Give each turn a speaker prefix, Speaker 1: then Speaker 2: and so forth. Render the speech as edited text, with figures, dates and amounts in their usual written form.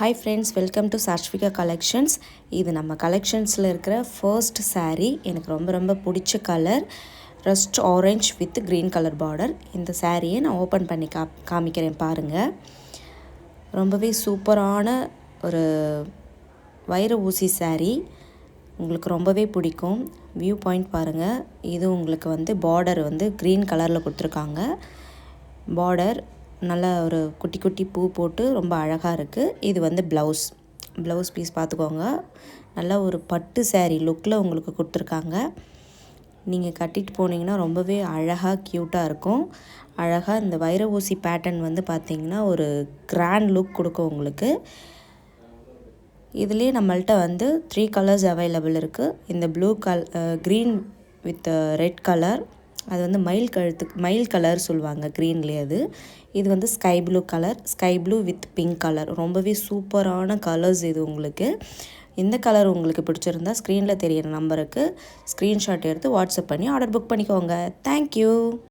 Speaker 1: Hi friends, welcome to Sarshvika Collections. இது நம்ம கலெக்ஷன்ஸில் இருக்கிற ஃபர்ஸ்ட் saree. எனக்கு ரொம்ப பிடிச்ச colour rust orange with green colour border. இந்த சாரியை நான் ஓப்பன் பண்ணி காமிக்கிறேன் பாருங்கள். ரொம்பவே சூப்பரான ஒரு வைர ஊசி saree. உங்களுக்கு ரொம்பவே பிடிக்கும். வியூ பாயிண்ட் பாருங்கள். இது உங்களுக்கு வந்து பார்டர் வந்து க்ரீன் கலரில் கொடுத்துருக்காங்க. பார்டர் நல்லா ஒரு குட்டி குட்டி பூ போட்டு ரொம்ப அழகாக இருக்குது. இது வந்து ப்ளவுஸ் பீஸ் பார்த்துக்கோங்க. நல்லா ஒரு பட்டு saree லுக்கில் உங்களுக்கு கொடுத்துருக்காங்க. நீங்கள் கட்டிட்டு போனீங்கன்னா ரொம்பவே அழகாக க்யூட்டாக இருக்கும். அழகாக இந்த வைர ஊசி பேட்டர்ன் வந்து பார்த்திங்கன்னா ஒரு கிராண்ட் லுக் கொடுக்கும் உங்களுக்கு. இதுலேயே நம்மள்ட்ட வந்து 3 கலர்ஸ் அவைலபிள் இருக்குது. இந்த க்ரீன் வித் ரெட் கலர், அது வந்து மயில் கலர் சொல்லுவாங்க க்ரீன்லேயே. இது வந்து sky blue with pink colour. ரொம்பவே சூப்பரான கலர்ஸ் இது உங்களுக்கு. இந்த கலர் உங்களுக்கு பிடிச்சிருந்தா ஸ்க்ரீனில் தெரியிற நம்பருக்கு ஸ்க்ரீன்ஷாட் எடுத்து வாட்ஸ்அப் பண்ணி ஆர்டர் புக் பண்ணிக்கோங்க. தேங்க்யூ.